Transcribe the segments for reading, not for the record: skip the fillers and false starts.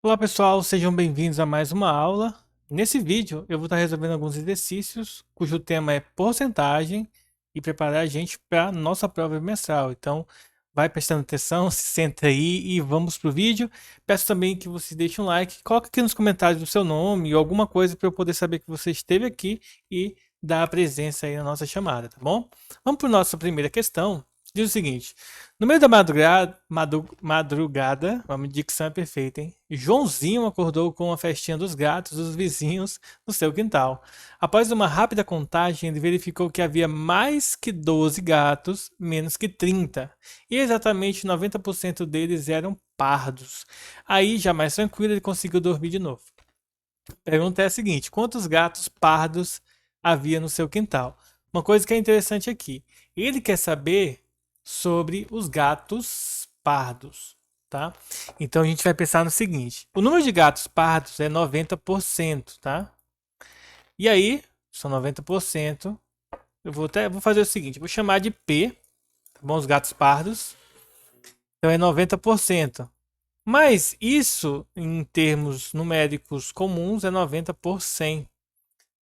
Olá pessoal, sejam bem-vindos a mais uma aula. Nesse vídeo eu vou estar resolvendo alguns exercícios cujo tema é porcentagem e preparar a gente para a nossa prova bimestral. Então vai prestando atenção, se senta aí e vamos para o vídeo. Peço também que você deixe um like, coloque aqui nos comentários o seu nome ou alguma coisa para eu poder saber que você esteve aqui e dar a presença aí na nossa chamada, tá bom? Vamos para a nossa primeira questão. Diz o seguinte: no meio da madrugada, a dicção é perfeita, hein? Joãozinho acordou com a festinha dos gatos dos vizinhos no seu quintal. Após uma rápida contagem, ele verificou que havia mais que 12 gatos, menos que 30. E exatamente 90% deles eram pardos. Aí, já mais tranquilo, ele conseguiu dormir de novo. A pergunta é a seguinte: quantos gatos pardos havia no seu quintal? Uma coisa que é interessante aqui, ele quer saber sobre os gatos pardos, tá? Então a gente vai pensar no seguinte: o número de gatos pardos é 90%, tá? E aí, são 90%. Vou fazer o seguinte, vou chamar de P, tá bom? Os gatos pardos. Então é 90%. Mas isso, em termos numéricos comuns, é 90 por 100.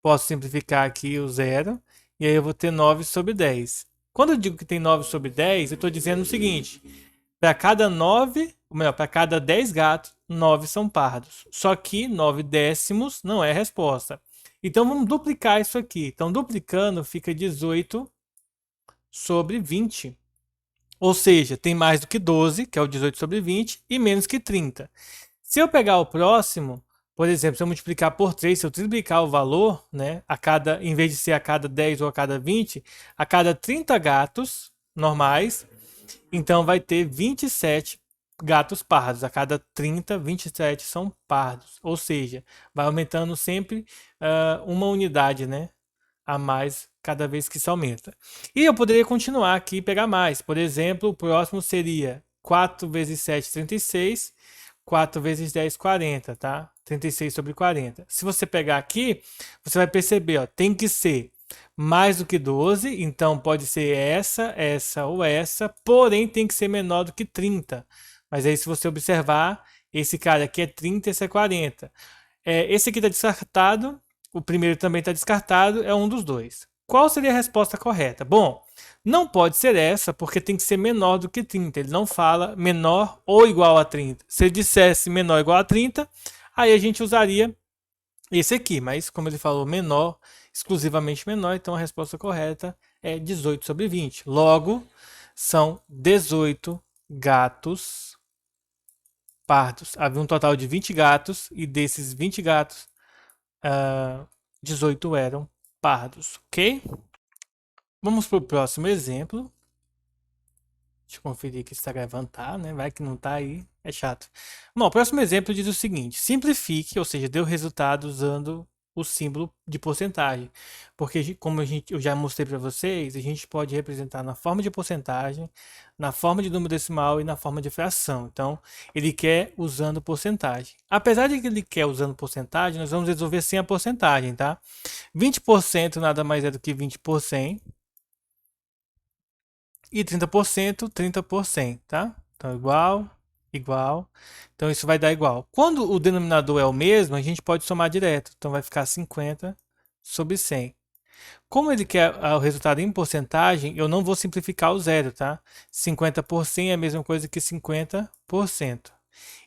Posso simplificar aqui o zero, e aí eu vou ter 9 sobre 10. Quando eu digo que tem 9 sobre 10, eu estou dizendo o seguinte: para cada 9, ou melhor, para cada 10 gatos, 9 são pardos. Só que 9 décimos não é a resposta. Então vamos duplicar isso aqui. Então duplicando fica 18 sobre 20. Ou seja, tem mais do que 12, que é o 18 sobre 20, e menos que 30. Se eu pegar o próximo, por exemplo, se eu multiplicar por 3, se eu triplicar o valor, né, em vez de ser a cada 10 ou a cada 20, a cada 30 gatos normais, então vai ter 27 gatos pardos. A cada 30, 27 são pardos. Ou seja, vai aumentando sempre uma unidade, né, a mais cada vez que se aumenta. E eu poderia continuar aqui e pegar mais. Por exemplo, o próximo seria 4 vezes 7, 36. 4 vezes 10, 40, tá? 36 sobre 40. Se você pegar aqui, você vai perceber, ó, tem que ser mais do que 12, então pode ser essa ou essa, porém tem que ser menor do que 30. Mas aí se você observar, esse cara aqui é 30 e esse é 40. Esse aqui está descartado, o primeiro também está descartado, é um dos dois. Qual seria a resposta correta? Bom, não pode ser essa, porque tem que ser menor do que 30. Ele não fala menor ou igual a 30. Se ele dissesse menor ou igual a 30, aí a gente usaria esse aqui. Mas como ele falou menor, exclusivamente menor, então a resposta correta é 18 sobre 20. Logo, são 18 gatos pardos. Havia um total de 20 gatos e desses 20 gatos, 18 eram pardos, ok? Vamos para o próximo exemplo. Deixa eu conferir que está gravando, tá, né? Vai que não tá aí, é chato. Bom, o próximo exemplo diz o seguinte: simplifique, ou seja, dê o resultado usando o símbolo de porcentagem. Porque, como eu já mostrei para vocês, a gente pode representar na forma de porcentagem, na forma de número decimal e na forma de fração. Então, ele quer usando porcentagem. Apesar de que ele quer usando porcentagem, nós vamos resolver sem a porcentagem, tá? 20% nada mais é do que 20 por 100. E 30%, 30 por 100, tá? Então, igual, igual. Então, isso vai dar igual. Quando o denominador é o mesmo, a gente pode somar direto. Então, vai ficar 50 sobre 100. Como ele quer o resultado em porcentagem, eu não vou simplificar o zero, tá? 50 por 100 é a mesma coisa que 50%.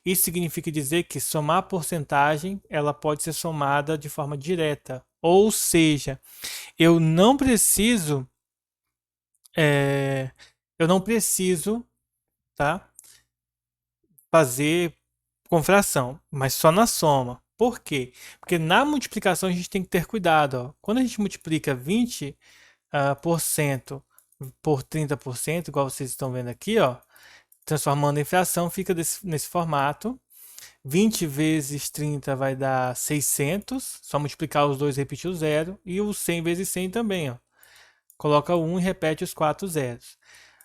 Isso significa dizer que somar porcentagem, ela pode ser somada de forma direta. Ou seja, eu não preciso é, eu não preciso, tá, fazer com fração, mas só na soma. Por quê? Porque na multiplicação a gente tem que ter cuidado. Ó. Quando a gente multiplica 20% por cento por 30%, igual vocês estão vendo aqui, ó, transformando em fração, fica nesse formato. 20 vezes 30 vai dar 600, só multiplicar os dois e repetir o zero. E o 100 vezes 100 também, ó. Coloca o 1 e repete os 4 zeros.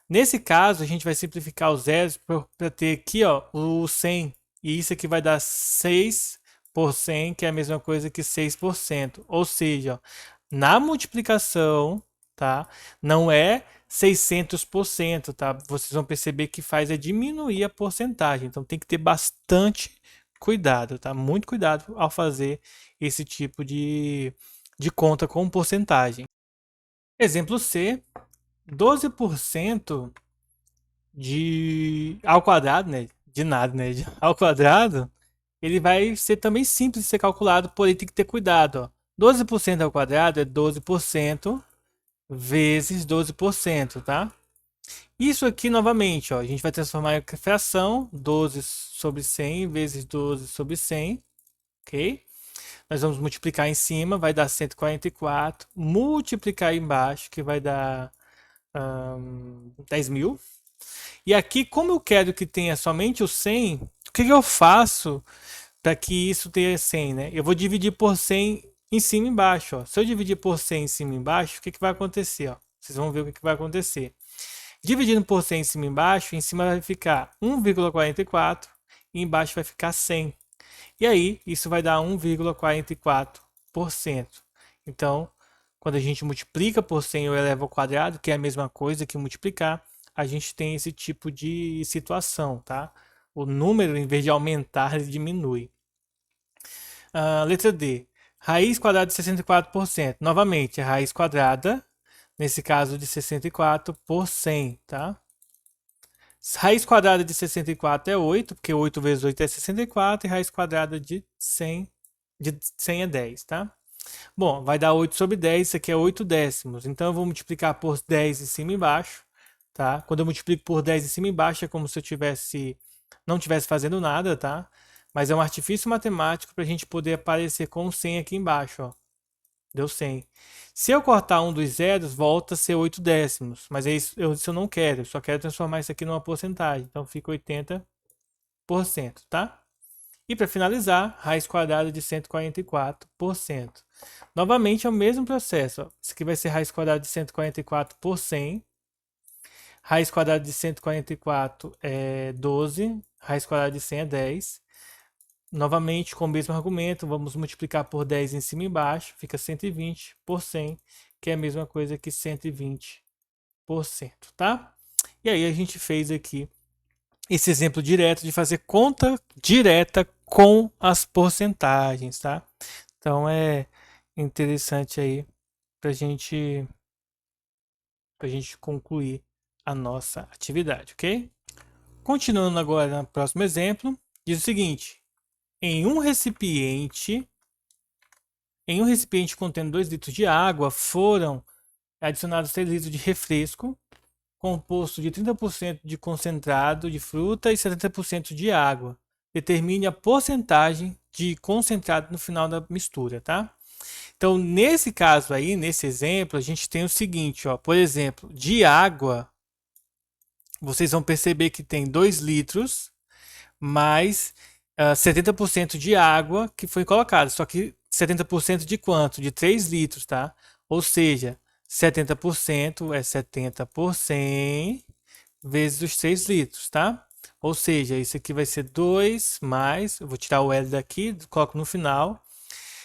Nesse caso, a gente vai simplificar os zeros para ter aqui ó, o 100. E isso aqui vai dar 6 por 100, que é a mesma coisa que 6%. Ou seja, ó, na multiplicação, tá? Não é 600%, tá? Vocês vão perceber que faz é diminuir a porcentagem. Então tem que ter bastante cuidado, tá? Muito cuidado ao fazer esse tipo de conta com porcentagem. Exemplo C, 12% ao quadrado, né? De nada, né? Ao quadrado, ele vai ser também simples de ser calculado, porém tem que ter cuidado, ó. 12% ao quadrado é 12% vezes 12%, tá? Isso aqui, novamente, ó, a gente vai transformar em fração, 12 sobre 100 vezes 12 sobre 100, ok? Nós vamos multiplicar em cima, vai dar 144, multiplicar embaixo, que vai dar 10 mil. E aqui, como eu quero que tenha somente o 100, o que eu faço para que isso tenha 100, né? Eu vou dividir por 100 em cima e embaixo, ó. Se eu dividir por 100 em cima e embaixo, o que vai acontecer, ó? Vocês vão ver o que vai acontecer. Dividindo por 100 em cima vai ficar 1,44 e embaixo vai ficar 100. E aí, isso vai dar 1,44%. Então, quando a gente multiplica por 100 eu elevo ao quadrado, que é a mesma coisa que multiplicar, a gente tem esse tipo de situação, tá? O número, em vez de aumentar, ele diminui. Letra D. Raiz quadrada de 64%. Novamente, a raiz quadrada, nesse caso de 64 por 100, tá? Raiz quadrada de 64 é 8, porque 8 vezes 8 é 64, e raiz quadrada de 100 é 10, tá? Bom, vai dar 8 sobre 10, isso aqui é 8 décimos. Então eu vou multiplicar por 10 em cima e embaixo, tá? Quando eu multiplico por 10 em cima e embaixo é como se eu não tivesse fazendo nada, tá? Mas é um artifício matemático para a gente poder aparecer com 100 aqui embaixo, ó. Deu 100. Se eu cortar um dos zeros, volta a ser 8 décimos. Mas é isso eu não quero. Eu só quero transformar isso aqui numa porcentagem. Então fica 80%, tá? E para finalizar, raiz quadrada de 144%. Novamente é o mesmo processo. Ó. Isso aqui vai ser raiz quadrada de 144 por 100. Raiz quadrada de 144 é 12. Raiz quadrada de 100 é 10. Novamente, com o mesmo argumento, vamos multiplicar por 10 em cima e embaixo, fica 120 por 100, que é a mesma coisa que 120%, tá? E aí a gente fez aqui esse exemplo direto de fazer conta direta com as porcentagens, tá? Então é interessante aí para a gente concluir a nossa atividade, ok? Continuando agora no próximo exemplo, diz o seguinte: em um recipiente contendo 2 litros de água, foram adicionados 3 litros de refresco, composto de 30% de concentrado de fruta e 70% de água. Determine a porcentagem de concentrado no final da mistura, tá? Então, nesse caso aí, nesse exemplo, a gente tem o seguinte, ó, por exemplo, de água, vocês vão perceber que tem 2 litros mais 70% de água que foi colocado. Só que 70% de quanto? De 3 litros, tá? Ou seja, 70% é 70 por 100 vezes os 3 litros, tá? Ou seja, isso aqui vai ser 2 mais, eu vou tirar o L daqui, coloco no final.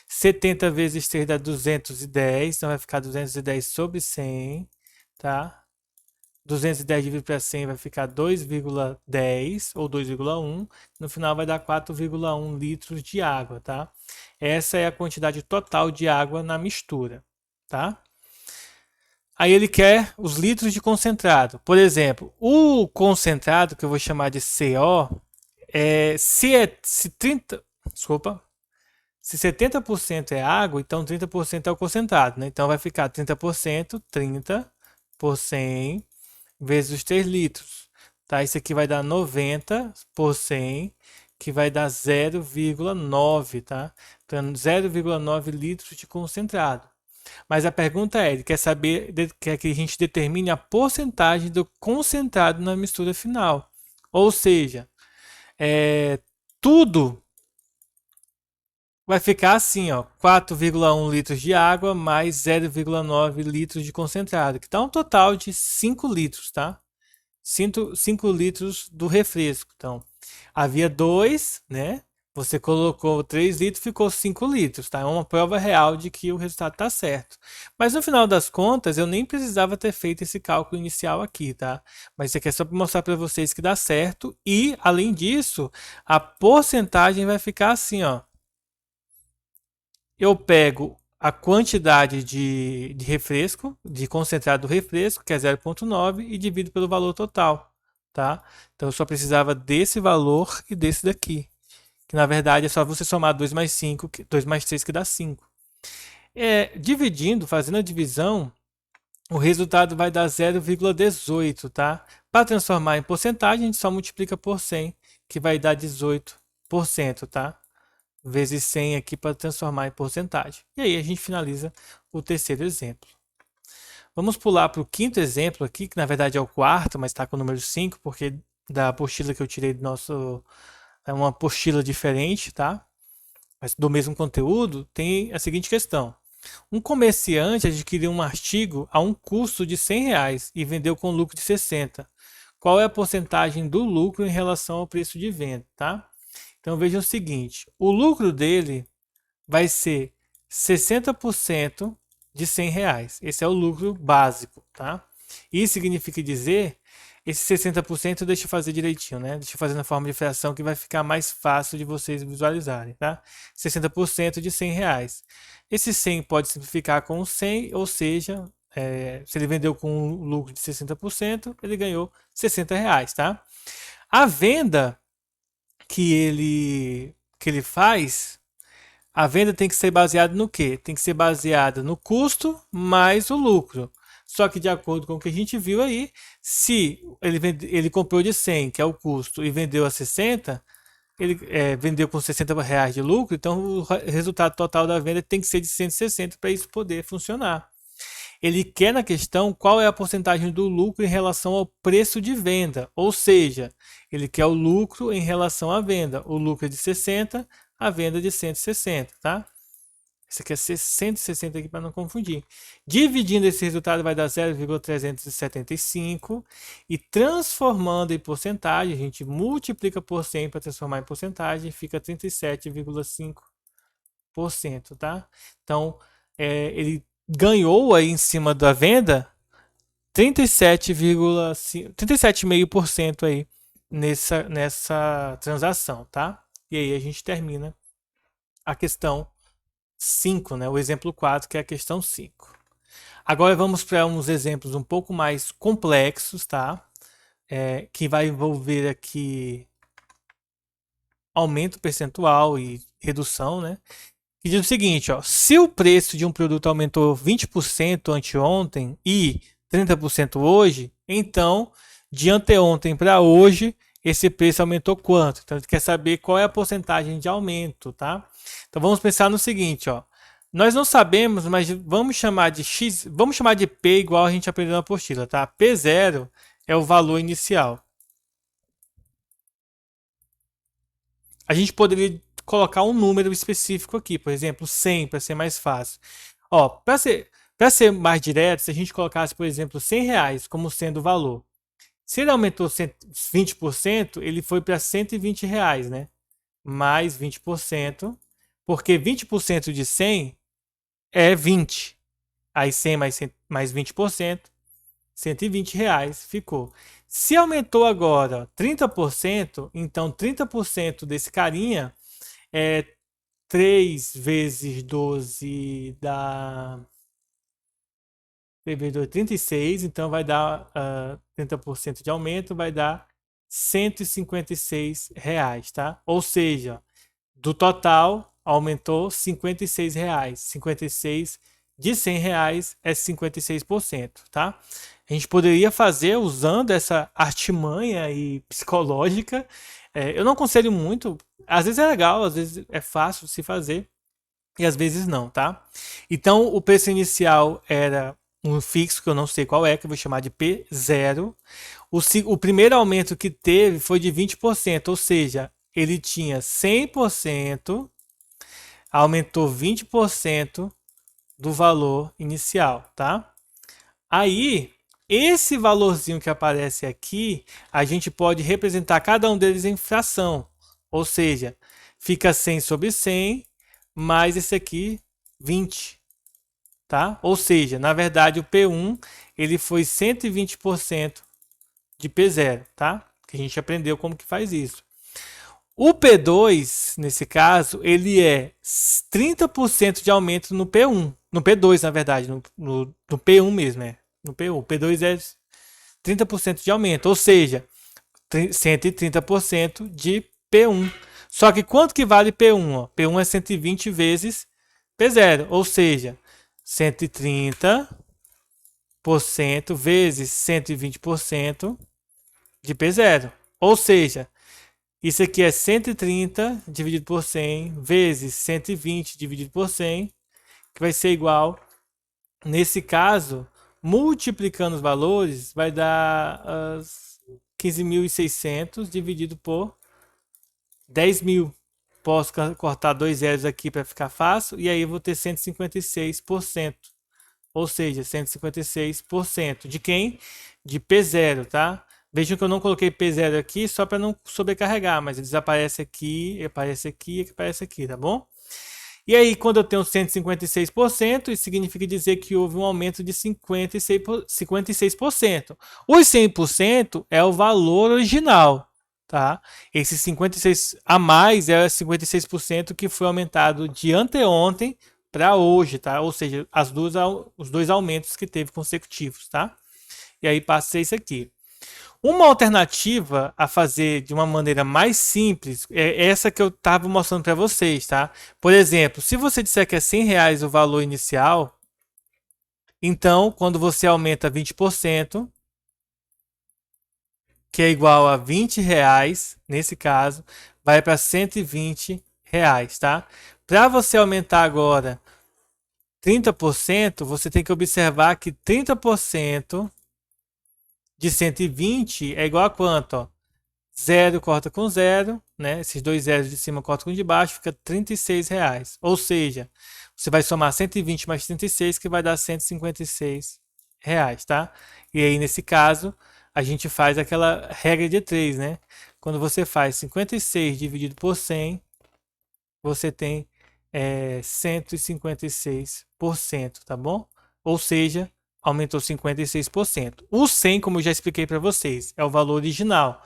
70 vezes 3 dá 210, então vai ficar 210 sobre 100, tá? 210 dividido para 100 vai ficar 2,10 ou 2,1. No final vai dar 4,1 litros de água, tá? Essa é a quantidade total de água na mistura, tá? Aí ele quer os litros de concentrado. Por exemplo, o concentrado, que eu vou chamar de CO, se 30, desculpa, se 70% é água, então 30% é o concentrado, né? Então vai ficar 30%, 30 por 100 vezes os 3 litros. Tá? Isso aqui vai dar 90 por 100, que vai dar 0,9, tá? Então 0,9 litros de concentrado. Mas a pergunta é, ele quer saber, quer que a gente determine a porcentagem do concentrado na mistura final. Ou seja, tudo vai ficar assim, ó, 4,1 litros de água mais 0,9 litros de concentrado, que dá um total de 5 litros, tá? 5 litros do refresco. Então, havia 2, né? Você colocou 3 litros, ficou 5 litros, tá? É uma prova real de que o resultado está certo. Mas no final das contas, eu nem precisava ter feito esse cálculo inicial aqui, tá? Mas isso aqui é só para mostrar para vocês que dá certo. E, além disso, a porcentagem vai ficar assim, ó. Eu pego a quantidade de refresco, de concentrado do refresco, que é 0,9, e divido pelo valor total, tá? Então eu só precisava desse valor e desse daqui, que na verdade é só você somar 2 mais 5, 2 mais 3 que dá 5. Dividindo, fazendo a divisão, o resultado vai dar 0,18, tá? Para transformar em porcentagem, a gente só multiplica por 100, que vai dar 18%, tá? Vezes 100 aqui para transformar em porcentagem. E aí a gente finaliza o terceiro exemplo. Vamos pular para o quinto exemplo aqui, que na verdade é o quarto, mas está com o número 5, porque da apostila que eu tirei do nosso... É uma apostila diferente, tá? Mas do mesmo conteúdo, tem a seguinte questão. Um comerciante adquiriu um artigo a um custo de R$ 100 e vendeu com lucro de 60. Qual é a porcentagem do lucro em relação ao preço de venda, tá? Então veja o seguinte, o lucro dele vai ser 60% de R$ 100. Esse é o lucro básico, tá? Isso significa dizer, esse 60% deixa eu fazer direitinho, né? Deixa eu fazer na forma de fração que vai ficar mais fácil de vocês visualizarem, tá? 60% de R$ 100. Esse 100 pode simplificar com 100, ou seja, se ele vendeu com um lucro de 60%, ele ganhou R$ 60, tá? A venda que ele faz, a venda tem que ser baseada no quê? Tem que ser baseada no custo mais o lucro. Só que de acordo com o que a gente viu aí, se ele comprou de 100, que é o custo, e vendeu a 60, ele vendeu com R$ 60 de lucro, então o resultado total da venda tem que ser de 160 para isso poder funcionar. Ele quer na questão qual é a porcentagem do lucro em relação ao preço de venda, ou seja, ele quer o lucro em relação à venda. O lucro é de 60, a venda é de 160, tá? Isso aqui é 160 aqui para não confundir. Dividindo esse resultado vai dar 0,375 e transformando em porcentagem, a gente multiplica por 100 para transformar em porcentagem, fica 37,5%, tá? Então, ele ganhou aí em cima da venda 37,5% aí nessa transação, tá? E aí a gente termina a questão 5, né? O exemplo 4, que é a questão 5. Agora vamos para uns exemplos um pouco mais complexos, tá? Que vai envolver aqui aumento percentual e redução, né? Que diz o seguinte, ó, se o preço de um produto aumentou 20% anteontem e 30% hoje, então de anteontem para hoje esse preço aumentou quanto? Então a gente quer saber qual é a porcentagem de aumento, tá? Então vamos pensar no seguinte, ó. Nós não sabemos, mas vamos chamar de x, vamos chamar de P igual a gente aprendeu na apostila, tá? P0 é o valor inicial. A gente poderia colocar um número específico aqui, por exemplo, 100 para ser mais fácil. Ó, para ser mais direto, se a gente colocasse, por exemplo, R$ 100 como sendo o valor. Se ele aumentou 20%, ele foi para R$ 120, né? Mais 20%, porque 20% de 100 é 20. Aí 100 mais 20%, R$ 120 ficou. Se aumentou agora 30%, então 30% desse carinha é 3 vezes 12 dá 36, então vai dar 30% de aumento, vai dar R$ 156, tá? Ou seja, do total aumentou R$ 56. 56 de R$ 100 é 56%, tá? A gente poderia fazer usando essa artimanha aí psicológica. Eu não aconselho muito. Às vezes é legal, às vezes é fácil de se fazer e às vezes não, tá? Então o preço inicial era um fixo que eu não sei qual é, que eu vou chamar de P0. O primeiro aumento que teve foi de 20%, ou seja, ele tinha 100%, aumentou 20% do valor inicial, tá? Aí, esse valorzinho que aparece aqui, a gente pode representar cada um deles em fração. Ou seja, fica 100 sobre 100, mais esse aqui, 20. Tá? Ou seja, na verdade, o P1 ele foi 120% de P0, tá? Que a gente aprendeu como que faz isso. O P2, nesse caso, ele é 30% de aumento no P1. No P2, na verdade, no P1 mesmo, né? No P1. O P2 é 30% de aumento, ou seja, 130% de P1. Só que quanto que vale P1? Ó? P1 é 120 vezes P0, ou seja, 130% vezes 120% de P0. Ou seja, isso aqui é 130 dividido por 100 vezes 120 dividido por 100, que vai ser igual, nesse caso, multiplicando os valores, vai dar 15.600 dividido por 10.000. Posso cortar 2 zeros aqui para ficar fácil, e aí eu vou ter 156%. Ou seja, 156% de quem? De P0, tá? Vejam que eu não coloquei P0 aqui só para não sobrecarregar, mas ele desaparece aqui, aparece aqui, aparece aqui, tá bom? E aí, quando eu tenho 156%, isso significa dizer que houve um aumento de 56%. Os 100% é o valor original, tá? Esse 56% a mais é 56% que foi aumentado de anteontem para hoje, tá? Ou seja, os dois aumentos que teve consecutivos, tá? E aí passa isso aqui. Uma alternativa a fazer de uma maneira mais simples é essa que eu estava mostrando para vocês, tá? Por exemplo, se você disser que é R$ 100 o valor inicial, então quando você aumenta 20%, que é igual a R$ 20, nesse caso, vai para R$ 120, tá? Para você aumentar agora 30%, você tem que observar que 30% de 120 é igual a quanto? Ó? 0 corta com 0, né? Esses dois zeros de cima cortam com o de baixo, fica R$ 36. Ou seja, você vai somar 120 mais 36, que vai dar R$ 156, tá? E aí, nesse caso, a gente faz aquela regra de 3, né? Quando você faz 56 dividido por 100, você tem 156%, tá bom? Ou seja, aumentou 56%. O 100, como eu já expliquei para vocês, é o valor original,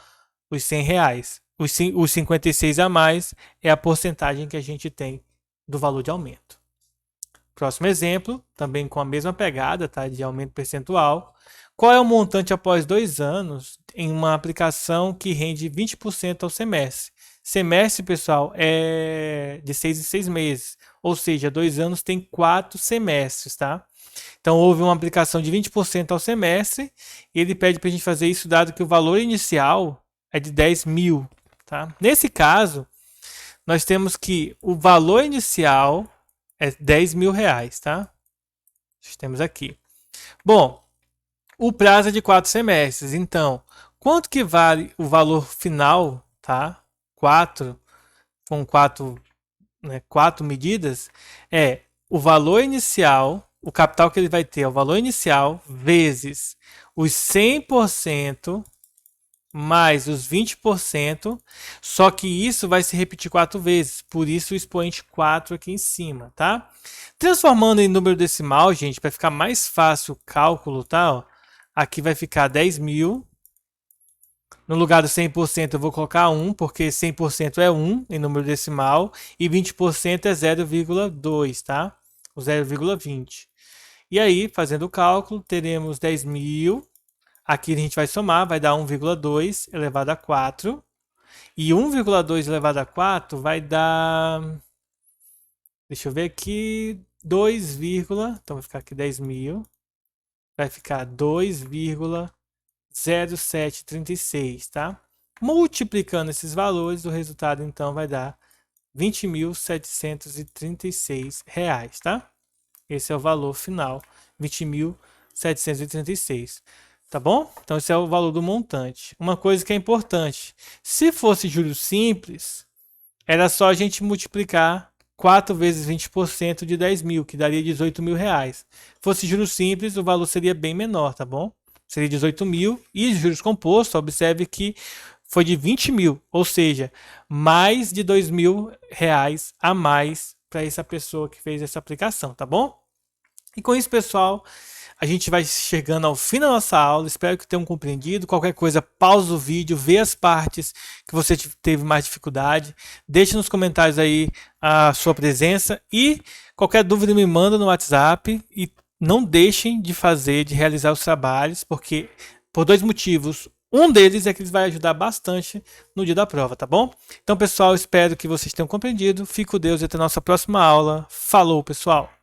os R$ 100. Os 56 a mais é a porcentagem que a gente tem do valor de aumento. Próximo exemplo, também com a mesma pegada, tá, de aumento percentual. Qual é o montante após 2 anos em uma aplicação que rende 20% ao semestre? Semestre, pessoal, é de 6 em 6 meses. Ou seja, 2 anos tem 4 semestres, tá? Então, houve uma aplicação de 20% ao semestre. E ele pede para a gente fazer isso, dado que o valor inicial é de 10.000, tá? Nesse caso, nós temos que o valor inicial é R$ 10.000, tá? Temos aqui. Bom, o prazo é de 4 semestres. Então, quanto que vale o valor final, tá? 4, com 4 medidas, é o valor inicial, o capital que ele vai ter é o valor inicial, vezes os 100% mais os 20%, só que isso vai se repetir 4 vezes, por isso o expoente 4 aqui em cima, tá? Transformando em número decimal, gente, para ficar mais fácil o cálculo, tá? Ó, aqui vai ficar 10.000. No lugar do 100% eu vou colocar 1, porque 100% é 1 em número decimal e 20% é 0,2, tá? O 0,20. E aí, fazendo o cálculo, teremos 10.000. Aqui a gente vai somar, vai dar 1,2 elevado a 4. E 1,2 elevado a 4 vai dar... Deixa eu ver aqui... 2, então vai ficar aqui 10.000. Vai ficar 2,0736, tá? Multiplicando esses valores, o resultado então vai dar R$ 20.736, tá? Esse é o valor final, 20.736. Tá bom? Então esse é o valor do montante. Uma coisa que é importante, se fosse juros simples, era só a gente multiplicar 4 vezes 20% de 10.000, que daria R$ 18.000. Se fosse juros simples, o valor seria bem menor, tá bom? Seria 18.000. E juros compostos, observe que foi de 20 mil, ou seja, mais de R$ 2.000 a mais para essa pessoa que fez essa aplicação, tá bom? E com isso, pessoal, a gente vai chegando ao fim da nossa aula. Espero que tenham compreendido. Qualquer coisa, pausa o vídeo, vê as partes que você teve mais dificuldade. Deixe nos comentários aí a sua presença e qualquer dúvida me manda no WhatsApp. E não deixem de realizar os trabalhos, porque por dois motivos. Um deles é que eles vai ajudar bastante no dia da prova, tá bom? Então, pessoal, espero que vocês tenham compreendido. Fique com Deus e até a nossa próxima aula. Falou, pessoal!